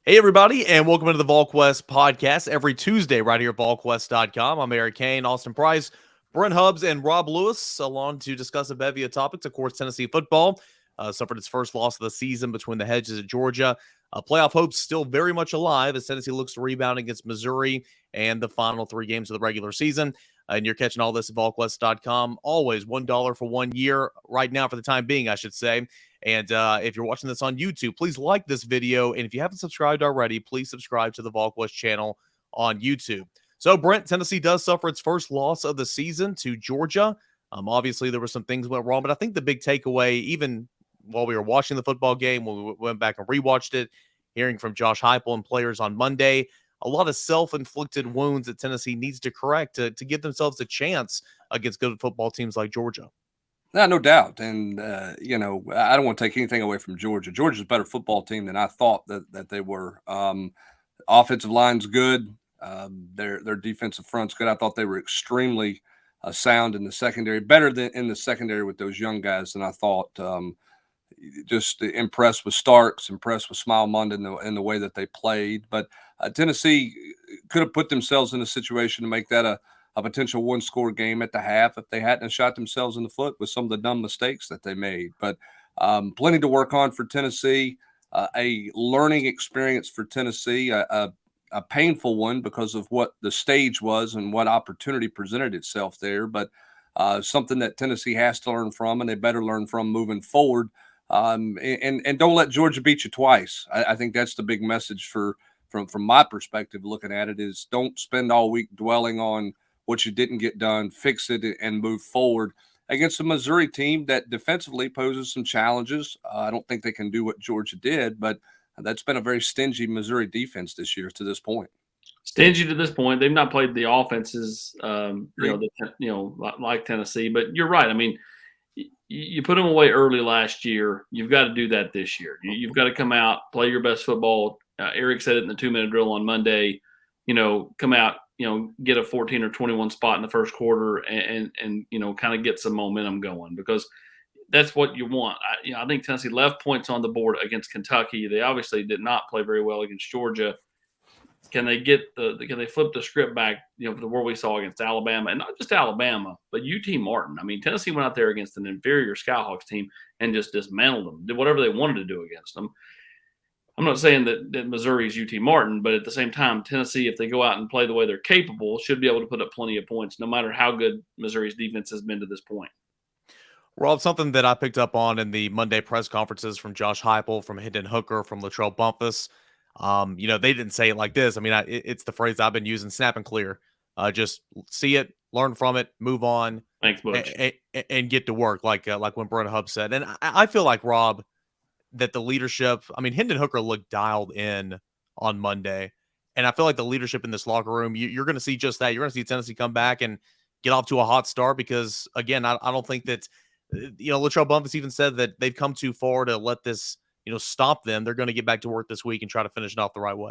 Hey, everybody, and welcome into the Volquest podcast every Tuesday right here at Volquest.com. I'm Eric Kane, Austin Price, Brent Hubbs, and Rob Lewis, along to discuss a bevy of topics. Of course, Tennessee football suffered its first loss of the season between the Hedges at Georgia. Playoff hopes still very much alive as Tennessee looks to rebound against Missouri and the final three games of the regular season. And you're catching all this at Volquest.com. Always $1 for 1 year, right now for the time being, I should say. And if you're watching this on YouTube, please like this video. And if you haven't subscribed already, please subscribe to the Volquest channel on YouTube. So, Brent, Tennessee does suffer its first loss of the season to Georgia. Obviously, there were some things went wrong, but I think the big takeaway, even while we were watching the football game, when we went back and rewatched it, hearing from Josh Heupel and players on Monday, a lot of self-inflicted wounds that Tennessee needs to correct to give themselves a chance against good football teams like Georgia. Yeah, no doubt. And, I don't want to take anything away from Georgia. Georgia's a better football team than I thought that they were. Offensive line's good. Their defensive front's good. I thought they were extremely sound in the secondary, better than in the secondary with those young guys than I thought. Just impressed with Starks, impressed with Smile Monday in the way that they played. But Tennessee could have put themselves in a situation to make that a potential one-score game at the half if they hadn't shot themselves in the foot with some of the dumb mistakes that they made. But plenty to work on for Tennessee, a learning experience for Tennessee, a painful one because of what the stage was and what opportunity presented itself there, but something that Tennessee has to learn from, and they better learn from moving forward. And don't let Georgia beat you twice. I think that's the big message from my perspective looking at it is don't spend all week dwelling on what you didn't get done, fix it, and move forward against a Missouri team that defensively poses some challenges. I don't think they can do what Georgia did, but that's been a very stingy Missouri defense this year to this point. Stingy to this point. They've not played the offenses, like Tennessee. But you're right. I mean, you put them away early last year. You've got to do that this year. You've got to come out, play your best football. Eric said it in the 2-minute drill on Monday. Come out, get a 14 or 21 spot in the first quarter and kind of get some momentum going because that's what you want. I think Tennessee left points on the board against Kentucky. They obviously did not play very well against Georgia. Can they flip the script back, to where we saw against Alabama, and not just Alabama, but UT Martin? I mean, Tennessee went out there against an inferior Skyhawks team and just dismantled them, did whatever they wanted to do against them. I'm not saying that Missouri's UT Martin, but at the same time, Tennessee, if they go out and play the way they're capable, should be able to put up plenty of points, no matter how good Missouri's defense has been to this point. Rob, something that I picked up on in the Monday press conferences from Josh Heupel, from Hendon Hooker, from Latrell Bumpus, they didn't say it like this. I mean, it's the phrase I've been using: snap and clear. Just see it, learn from it, move on, Thanks, Butch, and get to work, like when Brent Hubbs said. And I feel like, Rob, that the leadership. I mean, Hendon Hooker looked dialed in on Monday, and I feel like the leadership in this locker room, you're going to see just that. You're going to see Tennessee come back and get off to a hot start because, again, I don't think that. Latrell Bumpus even said that they've come too far to let this, stop them. They're going to get back to work this week and try to finish it off the right way.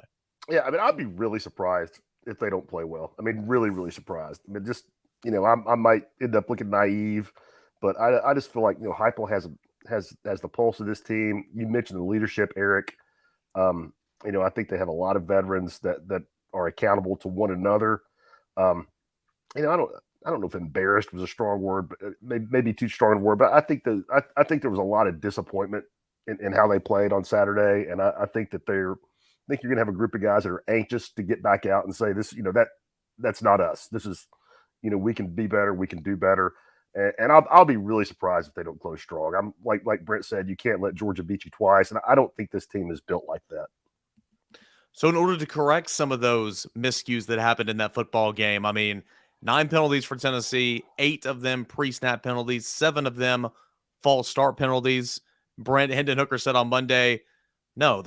Yeah, I mean, I'd be really surprised if they don't play well. I mean, really, really surprised. I mean, just, I might end up looking naive, but I just feel like, Heupel has the pulse of this team. You mentioned the leadership, Eric. I think they have a lot of veterans that are accountable to one another. I don't know if embarrassed was a strong word, but maybe too strong a word. But I think there was a lot of disappointment in how they played on Saturday, and I think that you're going to have a group of guys that are anxious to get back out and say this. That's not us. This is, we can be better, we can do better, and I'll be really surprised if they don't close strong. I'm like Brent said, you can't let Georgia beat you twice, and I don't think this team is built like that. So in order to correct some of those miscues that happened in that football game, I mean, 9 penalties for Tennessee, 8 of them pre-snap penalties, 7 of them false start penalties. Brent Hendon Hooker said on Monday, no,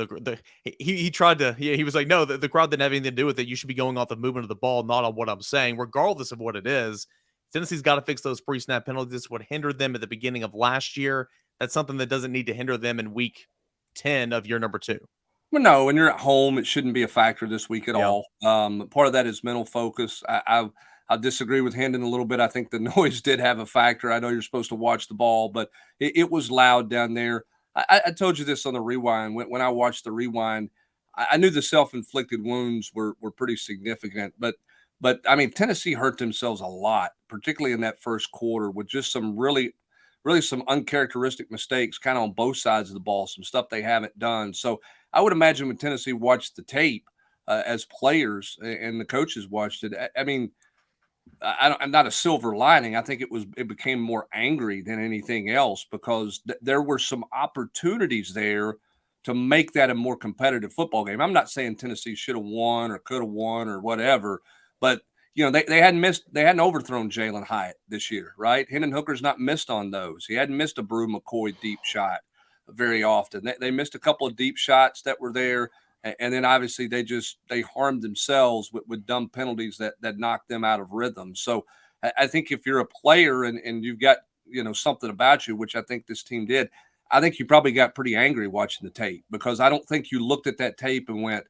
he tried to, he was like, no, the crowd didn't have anything to do with it. You should be going off the movement of the ball, not on what I'm saying, regardless of what it is. Tennessee's got to fix those pre-snap penalties. This would hinder them at the beginning of last year. That's something that doesn't need to hinder them in week 10 of year number 2. Well, no, when you're at home, it shouldn't be a factor this week at all. Part of that is mental focus. I disagree with Hendon a little bit. I think the noise did have a factor. I know you're supposed to watch the ball, but it was loud down there. I told you this on the rewind. When I watched the rewind, I knew the self-inflicted wounds were pretty significant, but I mean, Tennessee hurt themselves a lot, particularly in that first quarter, with just some really some uncharacteristic mistakes kind of on both sides of the ball, some stuff they haven't done. So I would imagine when Tennessee watched the tape as players and the coaches watched it, I mean, I'm not a silver lining. I think it became more angry than anything else because there were some opportunities there to make that a more competitive football game. I'm not saying Tennessee should have won or could have won or whatever, but they hadn't overthrown Jalen Hyatt this year, right? Hendon Hooker's not missed on those. He hadn't missed a Brew McCoy deep shot very often. They missed a couple of deep shots that were there. And then obviously they harmed themselves with dumb penalties that knocked them out of rhythm. So I think if you're a player and you've got, something about you, which I think this team did, I think you probably got pretty angry watching the tape because I don't think you looked at that tape and went,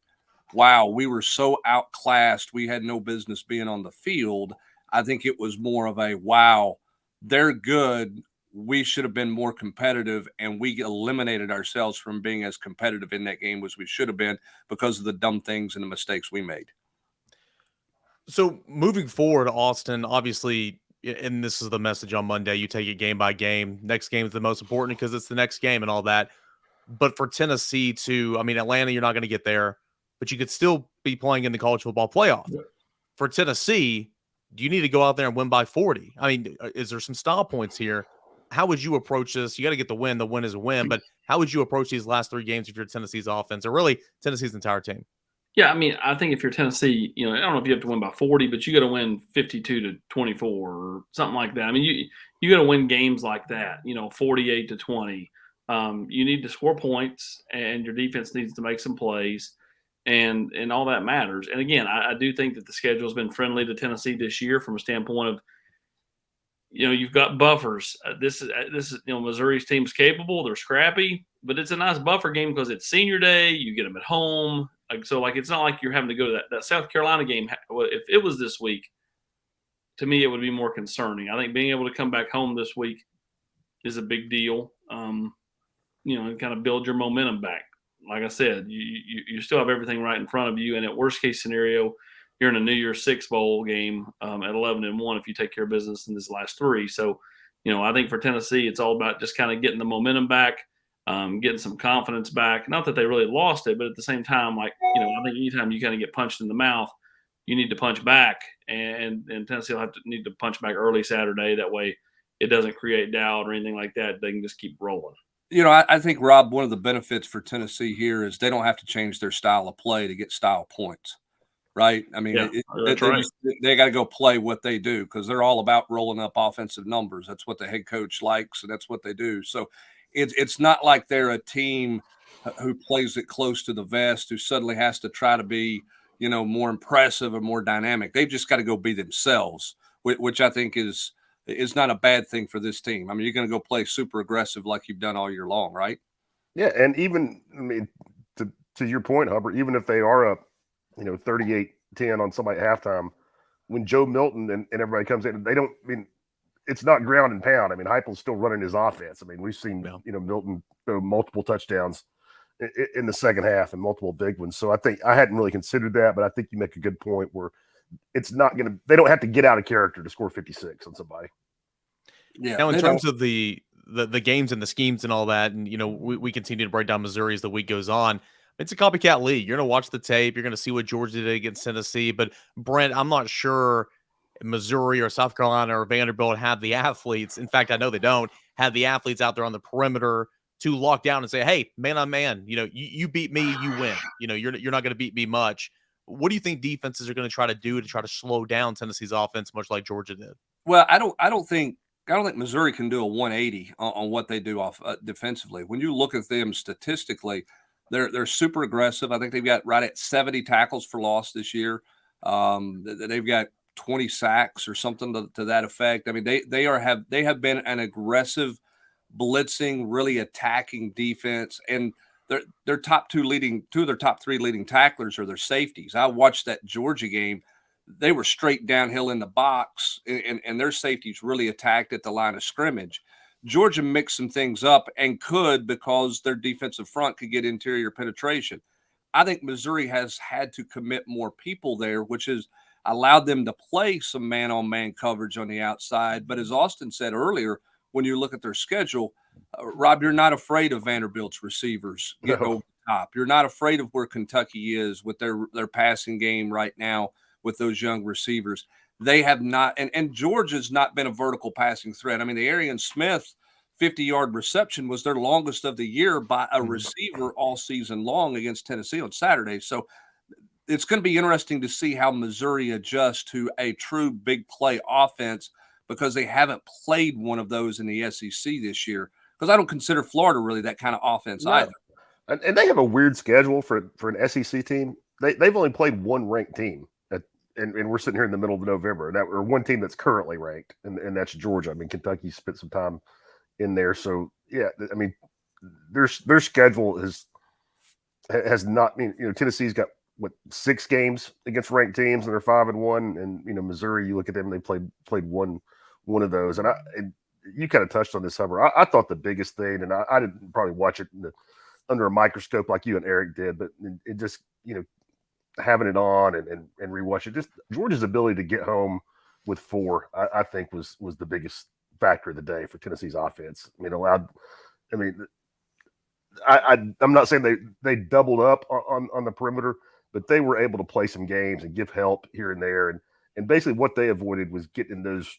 wow, we were so outclassed. We had no business being on the field. I think it was more of a, wow, they're good. We should have been more competitive, and we eliminated ourselves from being as competitive in that game as we should have been because of the dumb things and the mistakes we made. So moving forward, Austin, obviously, and this is the message on Monday, you take it game by game. Next game is the most important because it's the next game and all that. But for Tennessee Atlanta, you're not going to get there, but you could still be playing in the college football playoff. For Tennessee, do you need to go out there and win by 40? I mean, is there some style points here? How would you approach this? You got to get the win. The win is a win. But how would you approach these last 3 games if you're Tennessee's offense or really Tennessee's entire team? Yeah, I mean, I think if you're Tennessee, I don't know if you have to win by 40, but you got to win 52-24 or something like that. I mean, you got to win games like that, 48-20. You need to score points, and your defense needs to make some plays, and all that matters. And again, I do think that the schedule has been friendly to Tennessee this year from a standpoint of, you've got buffers. This is Missouri's team's capable. They're scrappy, but it's a nice buffer game because it's senior day. You get them at home. It's not like you're having to go to that South Carolina game. If it was this week, to me, it would be more concerning. I think being able to come back home this week is a big deal. And kind of build your momentum back. Like I said, you still have everything right in front of you. And at worst case scenario, you're in a New Year's Six bowl game at 11-1 if you take care of business in this last 3. So, I think for Tennessee, it's all about just kind of getting the momentum back, getting some confidence back. Not that they really lost it, but at the same time, I think anytime you kind of get punched in the mouth, you need to punch back. And Tennessee will need to punch back early Saturday. That way it doesn't create doubt or anything like that. They can just keep rolling. I think, Rob, one of the benefits for Tennessee here is they don't have to change their style of play to get style points. Right. I mean, they got to go play what they do because they're all about rolling up offensive numbers. That's what the head coach likes, and that's what they do. So it's not like they're a team who plays it close to the vest, who suddenly has to try to be, more impressive or more dynamic. They've just got to go be themselves, which I think is not a bad thing for this team. I mean, you're going to go play super aggressive like you've done all year long, right? Yeah, and even, to your point, Hubbard, even if they are up, 38-10 on somebody at halftime, when Joe Milton and everybody comes in, it's not ground and pound. I mean, Heupel's still running his offense. I mean, we've seen, Milton throw multiple touchdowns in the second half and multiple big ones. So I think I hadn't really considered that, but I think you make a good point where it's not going to, they don't have to get out of character to score 56 on somebody. Yeah. Now, in terms of the games and the schemes and all that, and, we continue to break down Missouri as the week goes on. It's a copycat league. You're going to watch the tape. You're going to see what Georgia did against Tennessee. But, Brent, I'm not sure Missouri or South Carolina or Vanderbilt have the athletes. In fact, I know they don't have the athletes out there on the perimeter to lock down and say, hey, man on man, you beat me, you win. You're not going to beat me much. What do you think defenses are going to try to do to try to slow down Tennessee's offense, much like Georgia did? Well, I don't think Missouri can do a 180 on what they do off defensively. When you look at them statistically, they're super aggressive. I think they've got right at 70 tackles for loss this year. They've got 20 sacks or something to that effect. I mean, they have been an aggressive, blitzing, really attacking defense, and their two of their top 3 leading tacklers are their safeties. I watched that Georgia game. They were straight downhill in the box, and their safeties really attacked at the line of scrimmage. Georgia mixed some things up and could because their defensive front could get interior penetration. I think Missouri has had to commit more people there, which has allowed them to play some man-on-man coverage on the outside. But as Austin said earlier, when you look at their schedule, Rob, you're not afraid of Vanderbilt's receivers getting over the top. You're not afraid of where Kentucky is with their passing game right now with those young receivers. They have not, and Georgia's not been a vertical passing threat. I mean, the Arian Smith 50-yard reception was their longest of the year by a receiver all season long against Tennessee on Saturday. So it's going to be interesting to see how Missouri adjusts to a true big play offense, because they haven't played one of those in the SEC this year. Because I don't consider Florida really that kind of offense either. And they have a weird schedule for an SEC team. They've only played one ranked team, and we're sitting here in the middle of November. Or one team that's currently ranked, and that's Georgia. I mean, Kentucky spent some time in there, so yeah. I mean, their schedule has not. I mean, Tennessee's got 6 games against ranked teams, and they're 5-1. And Missouri, you look at them, they played one of those. And you kind of touched on this, Humber. I thought the biggest thing, and I didn't probably watch it under a microscope like you and Eric did, but it just having it on and rewatch it, just Georgia's ability to get home with 4, I think was the biggest factor of the day for Tennessee's offense. I mean, I'm not saying they doubled up on the perimeter, but they were able to play some games and give help here and there. And basically what they avoided was getting in those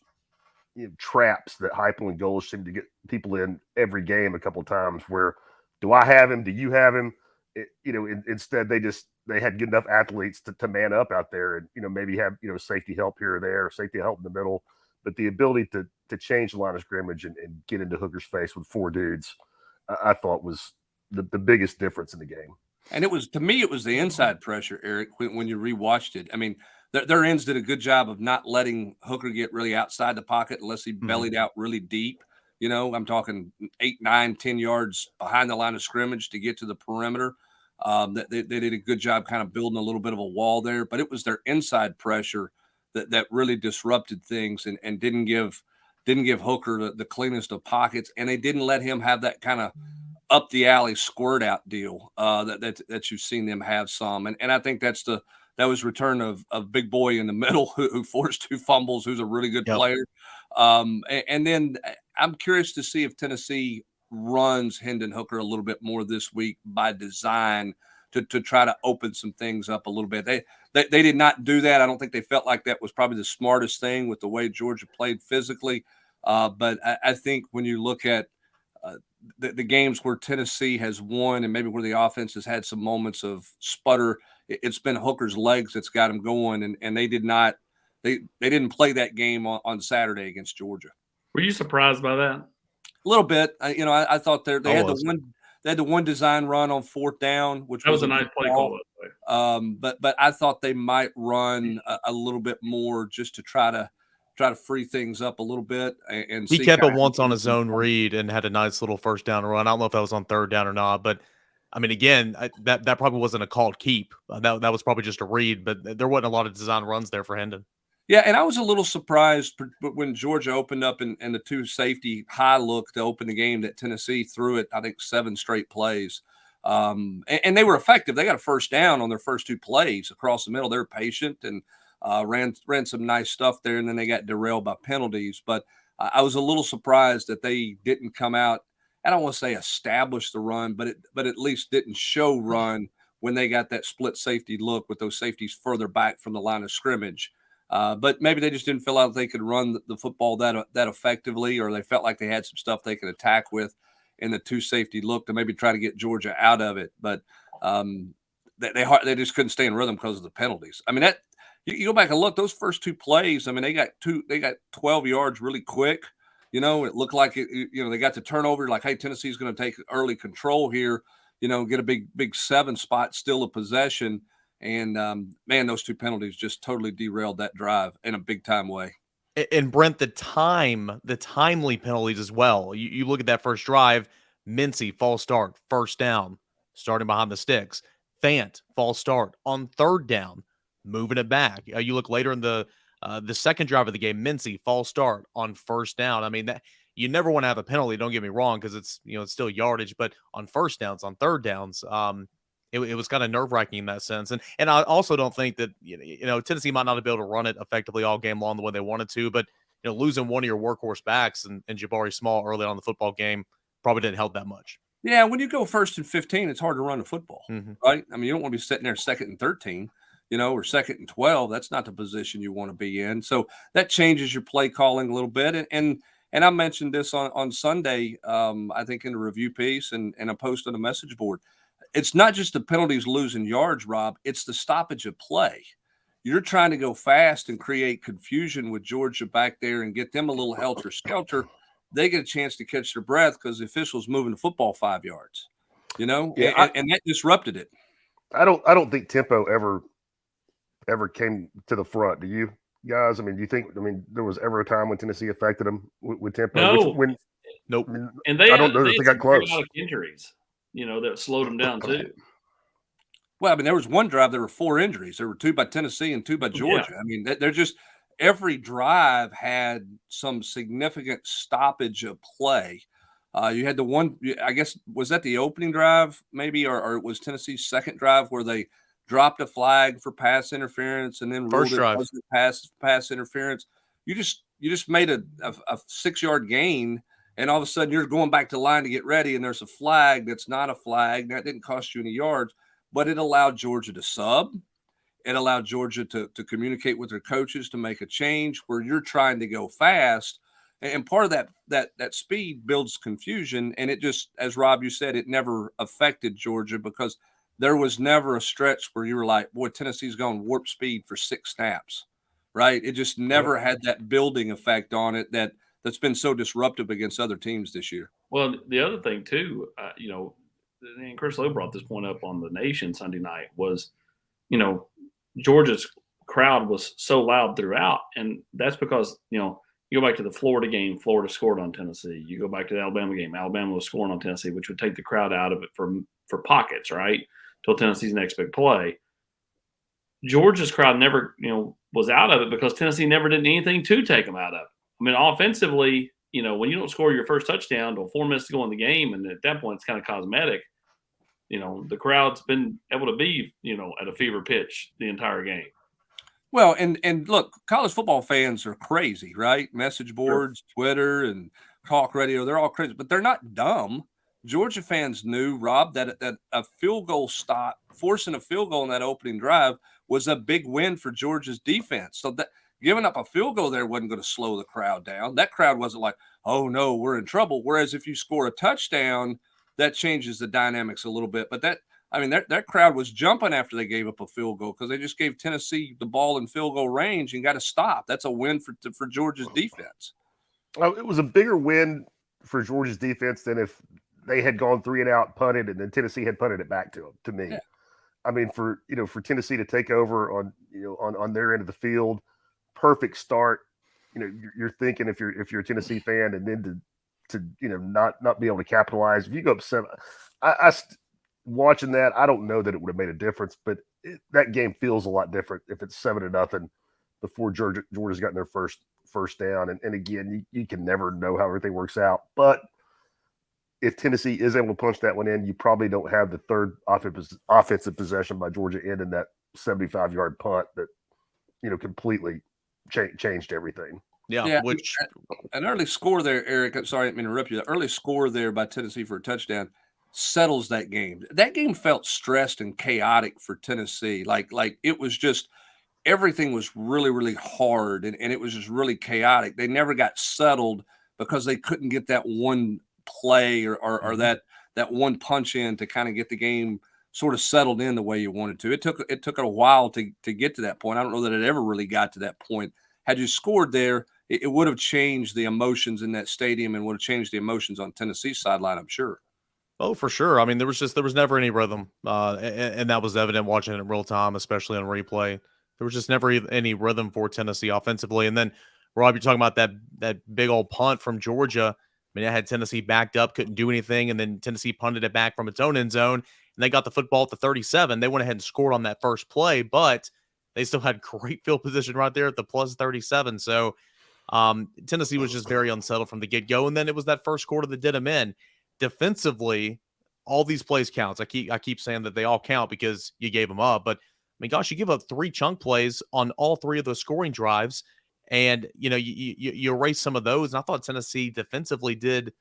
traps that Heupel and Goles seem to get people in every game a couple of times, where do I have him? Do you have him? Instead they had good enough athletes to man up out there and, maybe have, safety help here or there, safety help in the middle. But the ability to change the line of scrimmage and get into Hooker's face with 4 dudes, I thought was the biggest difference in the game. And to me, it was the inside pressure, Eric, when you rewatched it. I mean, their ends did a good job of not letting Hooker get really outside the pocket unless he bellied out really deep. I'm talking 8, 9, 10 yards behind the line of scrimmage to get to the perimeter. They did a good job kind of building a little bit of a wall there, but it was their inside pressure that really disrupted things and didn't give Hooker the cleanest of pockets, and they didn't let him have that kind of up the alley squirt out deal that you've seen them have some, and I think that was return of big boy in the middle who forced 2 fumbles, who's a really good player, and then I'm curious to see if Tennessee runs Hendon Hooker a little bit more this week by design to try to open some things up a little bit. They did not do that. I don't think they felt like that was probably the smartest thing with the way Georgia played physically. But I think when you look at the games where Tennessee has won and maybe where the offense has had some moments of sputter, it's been Hooker's legs that's got him going. And they didn't play that game on Saturday against Georgia. Were you surprised by that? A little bit. I thought they had the one design run on 4th down, which was a nice play call. But I thought they might run a little bit more just to try to free things up a little bit. And he kept it once on his own read and had a nice little first down run. I don't know if that was on 3rd down or not, but I mean, again, that probably wasn't a called keep. That was probably just a read, but there wasn't a lot of design runs there for Hendon. Yeah, and I was a little surprised when Georgia opened up and the 2 safety high look to open the game that Tennessee threw it, I think, 7 straight plays. And they were effective. They got a first down on their first 2 plays across the middle. They were patient and ran some nice stuff there, and then they got derailed by penalties. But I was a little surprised that they didn't come out. I don't want to say establish the run, but at least didn't show run when they got that split safety look with those safeties further back from the line of scrimmage. But maybe they just didn't feel like they could run the football that effectively, or they felt like they had some stuff they could attack with in the 2 safety look to maybe try to get Georgia out of it. But they just couldn't stay in rhythm because of the penalties. I mean, that you go back and look, those first 2 plays. I mean, they got 12 yards really quick. It looked like they got the turnover. Like, hey, Tennessee's going to take early control here. Get a big 7 spot still a possession. And, man, those 2 penalties just totally derailed that drive in a big-time way. And, Brent, the timely penalties as well. You look at that first drive, Mincy, false start, first down, starting behind the sticks. Fant, false start on 3rd down, moving it back. You look later in the second drive of the game, Mincy, false start on 1st down. I mean, that you never want to have a penalty, don't get me wrong, because it's still yardage, but on 1st downs, on 3rd downs, it was kind of nerve-wracking in that sense. And I also don't think that, Tennessee might not be able to run it effectively all game long the way they wanted to, but, losing one of your workhorse backs and Jabari Small early on in the football game probably didn't help that much. Yeah, when you go 1st and 15, it's hard to run the football, Mm-hmm. right? I mean, you don't want to be sitting there 2nd and 13, or 2nd and 12. That's not the position you want to be in. So that changes your play calling a little bit. And I mentioned this on Sunday, I think in the review piece and a post on the message board. It's not just the penalties losing yards, Rob. It's the stoppage of play. You're trying to go fast and create confusion with Georgia back there and get them a little helter-skelter. They get a chance to catch their breath because the official's moving the football 5 yards, Yeah, and that disrupted it. I don't think tempo ever came to the front. Do you guys? I mean, do you think? I mean, there was ever a time when Tennessee affected them with tempo? No. Nope. I mean, And I don't know that they got close. Injuries, that slowed them down too. Well, I mean, there was one drive, there were 4 injuries. There were 2 by Tennessee and 2 by Georgia. Yeah. I mean, they're just every drive had some significant stoppage of play. You had the one, I guess, was that the opening drive maybe, or it was Tennessee's second drive where they dropped a flag for pass interference and then First ruled drive. it wasn't pass interference. You just made a 6-yard gain, and all of a sudden you're going back to the line to get ready, and there's a flag that's not a flag. That didn't cost you any yards, but it allowed Georgia to sub. It allowed Georgia to communicate with their coaches to make a change where you're trying to go fast. And part of that speed builds confusion. And it just, as Rob, you said, it never affected Georgia because there was never a stretch where you were like, boy, Tennessee's going warp speed for 6 snaps, right? It just never had that building effect on it that's been so disruptive against other teams this year. Well, the other thing too, and Chris Lowe brought this point up on the Nation Sunday night was, Georgia's crowd was so loud throughout, and that's because you go back to the Florida game, Florida scored on Tennessee. You go back to the Alabama game, Alabama was scoring on Tennessee, which would take the crowd out of it for pockets, right, till Tennessee's next big play. Georgia's crowd never, was out of it because Tennessee never did anything to take them out of it. I mean, offensively, when you don't score your first touchdown till 4 minutes to go in the game, and at that point it's kind of cosmetic. The crowd's been able to be, at a fever pitch the entire game. Well, and look, college football fans are crazy, right? Message boards, Twitter, and talk radio, they're all crazy, but they're not dumb. Georgia fans knew, Rob, that a field goal stop, forcing a field goal in that opening drive was a big win for Georgia's defense. So that giving up a field goal there wasn't going to slow the crowd down. That crowd wasn't like, oh, no, we're in trouble. Whereas if you score a touchdown, that changes the dynamics a little bit. But that crowd was jumping after they gave up a field goal because they just gave Tennessee the ball in field goal range and got to stop. That's a win for Georgia's defense. It was a bigger win for Georgia's defense than if they had gone 3 and out, punted, and then Tennessee had punted it back to them. To me, yeah. I mean, for Tennessee to take over on their end of the field, perfect start. You're thinking if you're a Tennessee fan, and then to not be able to capitalize. If you go up 7, watching that, I don't know that it would have made a difference, but that game feels a lot different if it's 7-0 before Georgia's gotten their first down. And again, you can never know how everything works out. But if Tennessee is able to punch that one in, you probably don't have the third offensive possession by Georgia ending that 75-yard punt that completely changed everything. Yeah, which an early score there, Eric. I'm sorry, I didn't mean to interrupt you. The early score there by Tennessee for a touchdown settles that game. That game felt stressed and chaotic for Tennessee. Like it was just everything was really, really hard and it was just really chaotic. They never got settled because they couldn't get that one play or that one punch in to kind of get the game sort of settled in the way you wanted to. It took a while to get to that point. I don't know that it ever really got to that point. Had you scored there, it would have changed the emotions in that stadium and would have changed the emotions on Tennessee's sideline, I'm sure. Oh, for sure. I mean, there was never any rhythm, and that was evident watching it in real time, especially on replay. There was just never any rhythm for Tennessee offensively. And then, Rob, you're talking about that big old punt from Georgia. I mean, it had Tennessee backed up, couldn't do anything, and then Tennessee punted it back from its own end zone, and they got the football at the 37. They went ahead and scored on that first play, but they still had great field position right there at the plus 37. So Tennessee was just very unsettled from the get-go, and then it was that first quarter that did them in. Defensively, all these plays counts. I keep saying that they all count because you gave them up. But, I mean, gosh, you give up 3 chunk plays on all 3 of those scoring drives, and, you erase some of those. And I thought Tennessee defensively did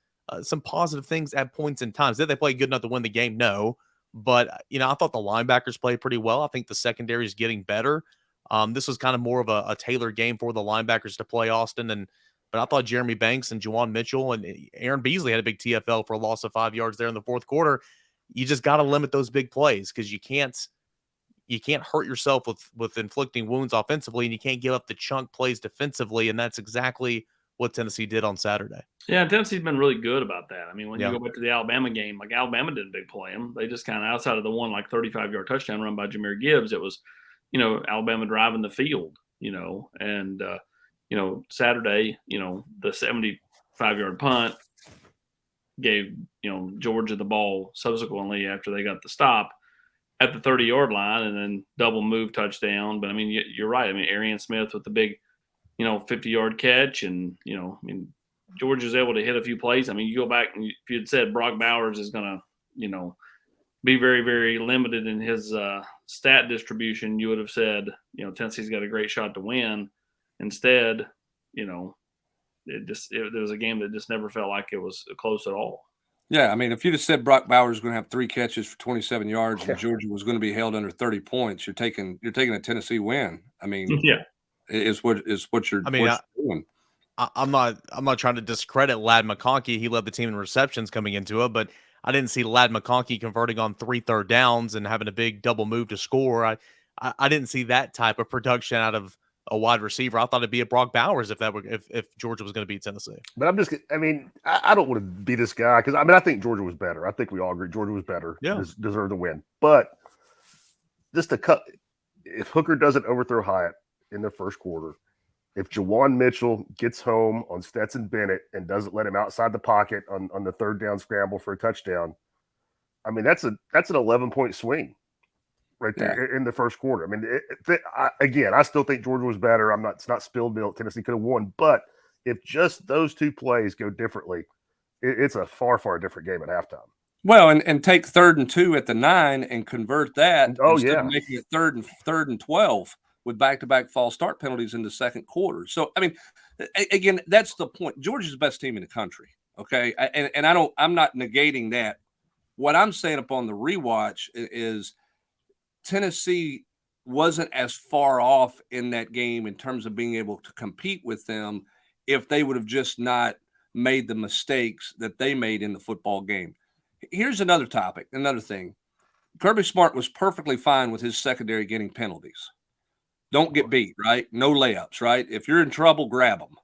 some positive things at points in times. Did they play good enough to win the game? No. But, I thought the linebackers played pretty well. I think the secondary is getting better. This was kind of more of a tailored game for the linebackers to play, Austin. But I thought Jeremy Banks and Juwan Mitchell and Aaron Beasley had a big TFL for a loss of 5 yards there in the fourth quarter. You just got to limit those big plays because you can't hurt yourself with inflicting wounds offensively, and you can't give up the chunk plays defensively. And that's exactly what Tennessee did on Saturday. Yeah, Tennessee's been really good about that. I mean, when you go back to the Alabama game, like Alabama didn't big play them. They just kind of, outside of the one 35-yard touchdown run by Jahmyr Gibbs, it was, Alabama driving the field, and Saturday, the 75-yard punt gave, Georgia the ball subsequently after they got the stop at the 30-yard line, and then double move touchdown. But I mean, you're right. I mean, Arian Smith with the big, 50-yard catch, and Georgia's able to hit a few plays. I mean, you go back and if you'd said Brock Bowers is going to, be very, very limited in his stat distribution, you would have said, Tennessee's got a great shot to win. Instead, there was a game that just never felt like it was close at all. Yeah, I mean, if you'd have said Brock Bowers was going to have 3 catches for 27 yards and Georgia was going to be held under 30 points, you're taking a Tennessee win. I mean, yeah, is what you're doing. I'm not trying to discredit Ladd McConkey. He led the team in receptions coming into it, but I didn't see Ladd McConkey converting on 3 third downs and having a big double move to score. I didn't see that type of production out of a wide receiver. I thought it'd be a Brock Bowers if Georgia was going to beat Tennessee. But I don't want to be this guy because I think Georgia was better. I think we all agree Georgia was better. Yeah, deserved the win. But just to cut, if Hooker doesn't overthrow Hyatt in the first quarter, if Juwan Mitchell gets home on Stetson Bennett and doesn't let him outside the pocket on the 3rd down scramble for a touchdown, I mean that's an 11-point swing right there in the first quarter. I mean, I still think Georgia was better. It's not spilled milk. Tennessee could have won, but if just those 2 plays go differently, it's a far, far different game at halftime. Well, and take 3rd and 2 at the 9 and convert that instead of making it 3rd and 12 with back-to-back false start penalties in the second quarter. So, I mean, again, that's the point. Georgia's the best team in the country, okay? And I'm not negating that. What I'm saying upon the rewatch is Tennessee wasn't as far off in that game in terms of being able to compete with them if they would have just not made the mistakes that they made in the football game. Here's another thing. Kirby Smart was perfectly fine with his secondary getting penalties. Don't get beat, right? No layups, right? If you're in trouble, grab them.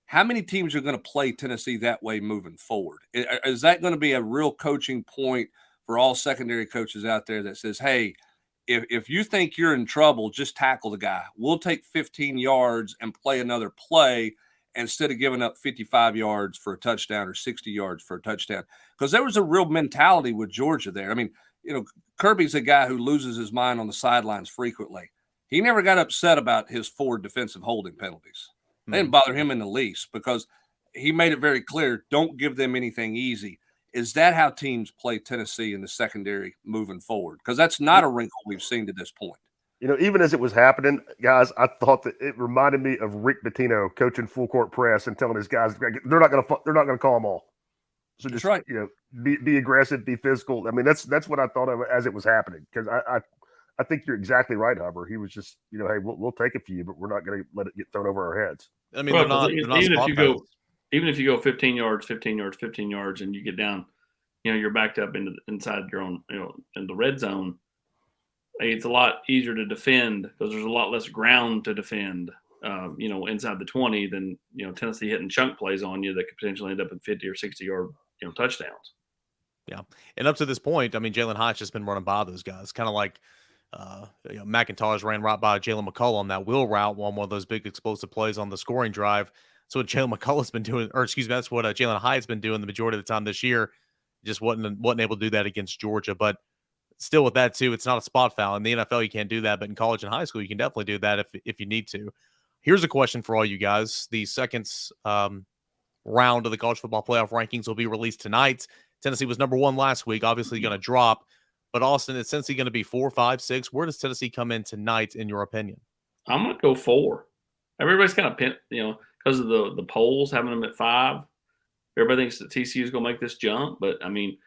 How many teams are going to play Tennessee that way moving forward? Is that going to be a real coaching point for all secondary coaches out there that says, hey, if you think you're in trouble, just tackle the guy. We'll take 15 yards and play another play instead of giving up 55 yards for a touchdown or 60 yards for a touchdown. Because there was a real mentality with Georgia there. I mean, Kirby's a guy who loses his mind on the sidelines frequently. He never got upset about his 4 defensive holding penalties. They didn't bother him in the least because he made it very clear, don't give them anything easy. Is that how teams play Tennessee in the secondary moving forward? Because that's not a wrinkle we've seen to this point. Even as it was happening, guys, I thought that it reminded me of Rick Pitino coaching full court press and telling his guys they're not going to call them all. So just right. Be aggressive, be physical. I mean, that's what I thought of as it was happening because I think you're exactly right, Hubbard. He was just, hey, we'll take a few, but we're not going to let it get thrown over our heads. I mean, they're not even if you go 15 yards, and you get down, you're backed up inside your own, in the red zone. It's a lot easier to defend because there's a lot less ground to defend, inside the 20 than, Tennessee hitting chunk plays on you that could potentially end up in 50 or 60 yard, touchdowns. Yeah. And up to this point, I mean, Jalen Hyatt's just been running by those guys, kind of like, McIntyre's ran right by Jalen McCullough on that wheel route, one of those big explosive plays on the scoring drive. So what Jalen McCullough's been doing, that's what Jalen Hyatt's been doing the majority of the time this year. Just wasn't able to do that against Georgia. But still with that too, it's not a spot foul. In the NFL, you can't do that, but in college and high school, you can definitely do that if you need to. Here's a question for all you guys. The second round of the college football playoff rankings will be released tonight. Tennessee was number 1 last week, obviously going to drop. But Austin, is Tennessee going to be 4, 5, 6? Where does Tennessee come in tonight, in your opinion? I'm going to go 4. Everybody's kind of because of the polls having them at 5. Everybody thinks that TCU is going to make this jump, but I mean,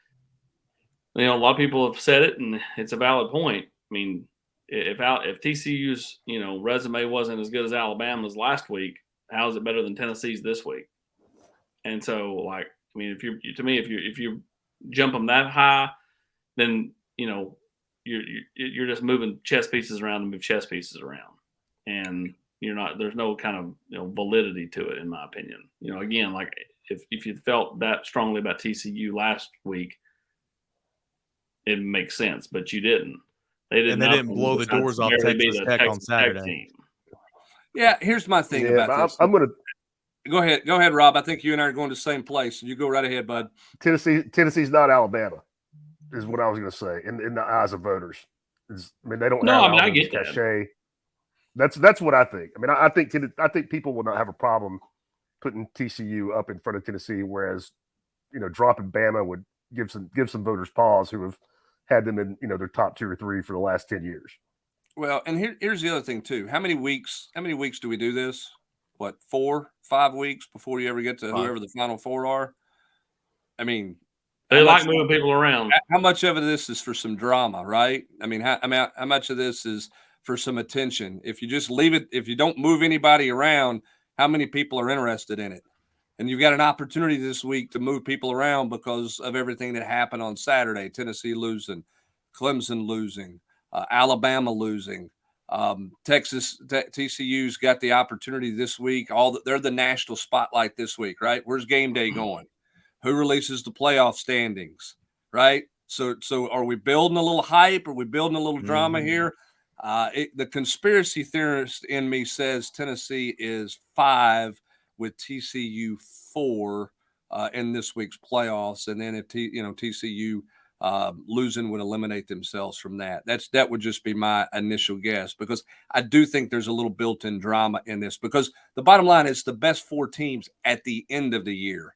a lot of people have said it, and it's a valid point. I mean, if TCU's resume wasn't as good as Alabama's last week, how is it better than Tennessee's this week? And so, if you jump them that high, then you're just moving chess pieces around to move chess pieces around, and there's no kind of validity to it, in my opinion. Again, if you felt that strongly about TCU last week, it makes sense, but you didn't. They didn't blow the doors off Texas Tech on Saturday. Team. Yeah, here's my thing about this. I'm going to go ahead, Rob. I think you and I are going to the same place. You go right ahead, bud. Tennessee's not Alabama, is what I was going to say. In the eyes of voters, they don't. No, have I get cachet. That's what I think. I think people will not have a problem putting TCU up in front of Tennessee, whereas dropping Bama would give some voters pause who have had them in their top 2 or 3 for the last 10 years. Well, and here's the other thing too. How many weeks do we do this? What, 4, 5 weeks before you ever get to whoever the final 4 are? I mean, they like moving people around. How much of this is for some drama, right? How much of this is for some attention? If you just leave it, if you don't move anybody around, how many people are interested in it? And you've got an opportunity this week to move people around because of everything that happened on Saturday. Tennessee losing, Clemson losing, Alabama losing, TCU's got the opportunity this week. They're the national spotlight this week, right? Where's game day going? Who releases the playoff standings, right? So are we building a little hype? Are we building a little drama here? The conspiracy theorist in me says Tennessee is 5 with TCU 4 in this week's playoffs, and then if TCU losing would eliminate themselves from that. That would just be my initial guess, because I do think there's a little built-in drama in this, because the bottom line is the best 4 teams at the end of the year,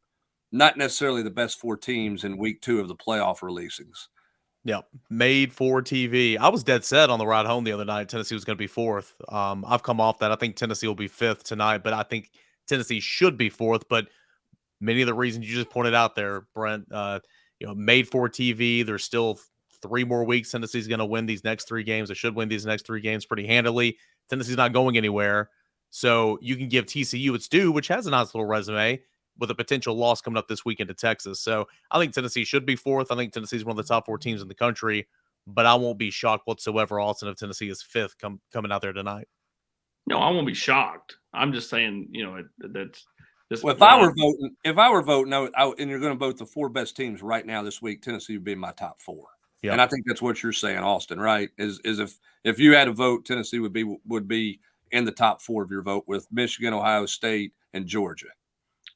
not necessarily the best 4 teams in week 2 of the playoff releasings. Yep, made for TV. I was dead set on the ride home the other night. Tennessee was going to be 4th. I've come off that. I think Tennessee will be 5th tonight, but I think Tennessee should be 4th. But many of the reasons you just pointed out there, Brent, made for TV. There's still 3 more weeks. Tennessee's going to win these next 3 games. They should win these next 3 games pretty handily. Tennessee's not going anywhere. So you can give TCU its due, which has a nice little resume, with a potential loss coming up this weekend to Texas. So I think Tennessee should be 4th. I think Tennessee's one of the top 4 teams in the country, but I won't be shocked whatsoever, Austin, if Tennessee is 5th coming out there tonight. No, I won't be shocked. I'm just saying, that's just. Well, if I were voting, and you're going to vote the 4 best teams right now this week, Tennessee would be in my top 4. Yep. And I think that's what you're saying, Austin, right? Is if you had a vote, Tennessee would be in the top 4 of your vote, with Michigan, Ohio State, and Georgia.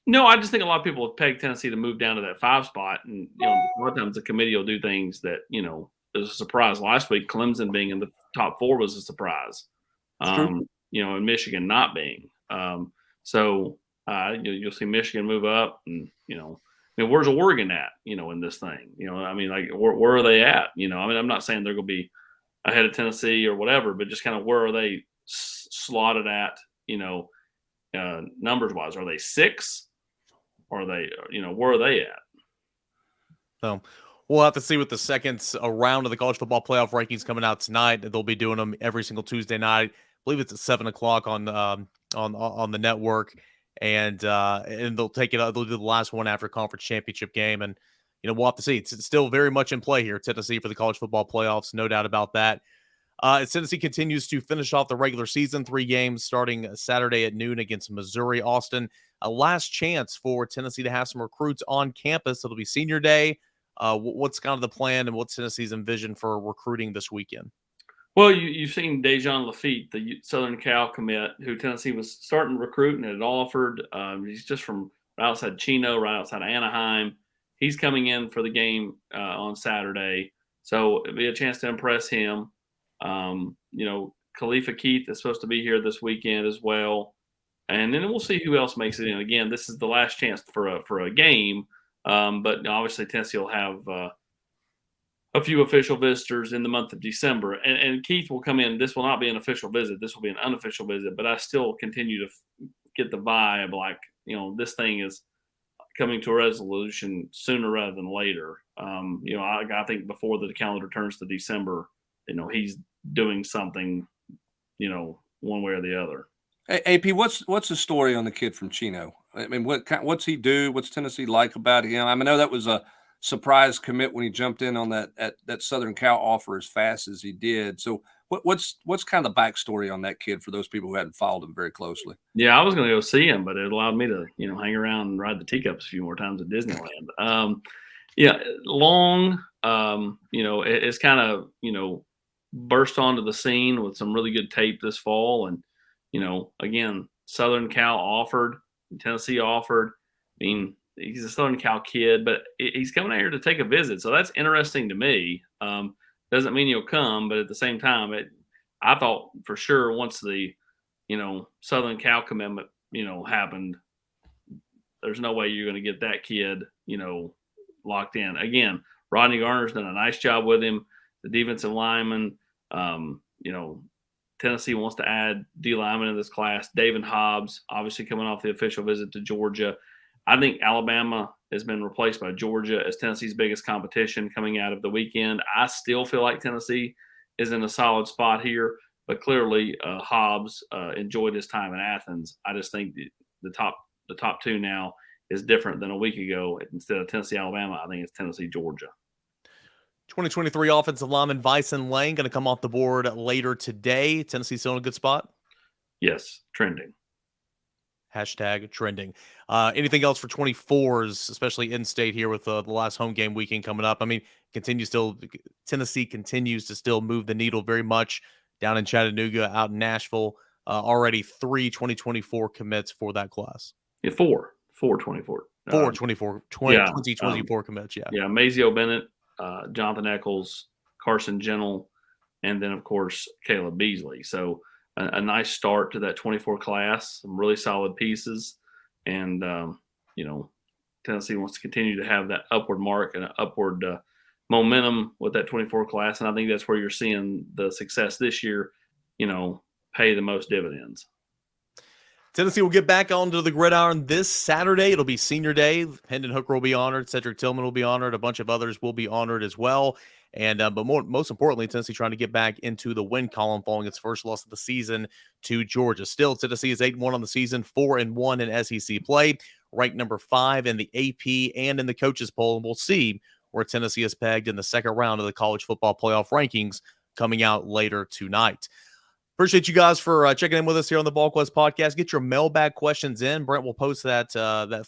No, I just think a lot of people have pegged Tennessee to move down to that 5 spot. And, a lot of times the committee will do things that, is a surprise. Last week, Clemson being in the top 4 was a surprise, and Michigan not being. So you'll see Michigan move up, and, where's Oregon at, in this thing? Where are they at? I'm not saying they're going to be ahead of Tennessee or whatever, but just kind of where are they slotted at, numbers wise? Are they 6? Or are they, where are they at? So we'll have to see with the second round of the college football playoff rankings coming out tonight. They'll be doing them every single Tuesday night. I believe it's at 7:00 on the network, and they'll take it. They'll do the last one after conference championship game, and we'll have to see. It's still very much in play here, Tennessee, for the college football playoffs, no doubt about that. As Tennessee continues to finish off the regular season, 3 games starting Saturday at noon against Missouri. Austin, a last chance for Tennessee to have some recruits on campus. It'll be senior day. What's kind of the plan, and what's Tennessee's envision for recruiting this weekend? Well, you've seen Dejon Lafitte, the Southern Cal commit, who Tennessee was starting to recruit and had offered. He's just from right outside Chino, right outside of Anaheim. He's coming in for the game on Saturday, so it'll be a chance to impress him. Khalifa Keith is supposed to be here this weekend as well. And then we'll see who else makes it in. Again, this is the last chance for a game. But obviously Tennessee will have a few official visitors in the month of December. And Keith will come in. This will not be an official visit. This will be an unofficial visit. But I still continue to get the vibe like, this thing is coming to a resolution sooner rather than later. I think before the calendar turns to December, he's doing something, one way or the other. Hey, AP, what's the story on the kid from Chino? I mean, what's he do? What's Tennessee like about him? I know that was a surprise commit when he jumped in on that Southern Cal offer as fast as he did. So what's kind of the backstory on that kid for those people who hadn't followed him very closely? Yeah, I was going to go see him, but it allowed me to, hang around and ride the teacups a few more times at Disneyland. Long, it's kind of, burst onto the scene with some really good tape this fall. And, again, Southern Cal offered, Tennessee offered. I mean, he's a Southern Cal kid, but he's coming out here to take a visit. So that's interesting to me. Doesn't mean he'll come, but at the same time, I thought for sure once the, Southern Cal commitment, happened, there's no way you're going to get that kid, locked in. Again, Rodney Garner's done a nice job with him. The defensive lineman, Tennessee wants to add D lineman in this class. David Hobbs, obviously coming off the official visit to Georgia. I think Alabama has been replaced by Georgia as Tennessee's biggest competition coming out of the weekend. I still feel like Tennessee is in a solid spot here, but clearly Hobbs enjoyed his time in Athens. I just think the top two now is different than a week ago. Instead of Tennessee, Alabama, I think it's Tennessee, Georgia. 2023 offensive lineman Vyson Lang going to come off the board later today. Tennessee still in a good spot? Yes, trending. Hashtag trending. Anything else for 24s, especially in-state here with the last home game weekend coming up? I mean, Tennessee continues to still move the needle very much down in Chattanooga, out in Nashville. Already 3 2024 commits for that class. Yeah, 4 2024. 2024 commits, yeah. Yeah, Mazio Bennett, Jonathan Eccles, Carson Gentle, and then, of course, Caleb Beasley. So a nice start to that 24 class, some really solid pieces. And, Tennessee wants to continue to have that upward mark and an upward momentum with that 24 class. And I think that's where you're seeing the success this year, pay the most dividends. Tennessee will get back onto the gridiron this Saturday. It'll be senior day. Hendon Hooker will be honored. Cedric Tillman will be honored. A bunch of others will be honored as well. And but most importantly, Tennessee trying to get back into the win column following its first loss of the season to Georgia. Still, Tennessee is 8-1 on the season, 4-1 in SEC play, ranked number 5 in the AP and in the coaches poll. And we'll see where Tennessee is pegged in the second round of the college football playoff rankings coming out later tonight. Appreciate you guys for checking in with us here on the Volquest podcast. Get your mailbag questions in. Brent will post that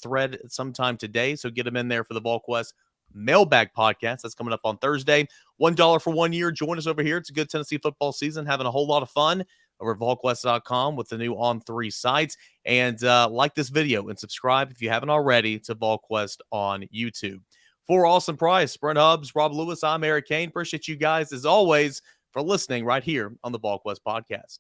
thread sometime today, so get them in there for the Volquest mailbag podcast. That's coming up on Thursday. $1 for 1 year. Join us over here. It's a good Tennessee football season. Having a whole lot of fun over at Volquest.com with the new On3 sites. And like this video and subscribe if you haven't already to Volquest on YouTube. For Austin Price, Brent Hubbs, Rob Lewis, I'm Eric Kane. Appreciate you guys, as always, for listening right here on the Volquest podcast.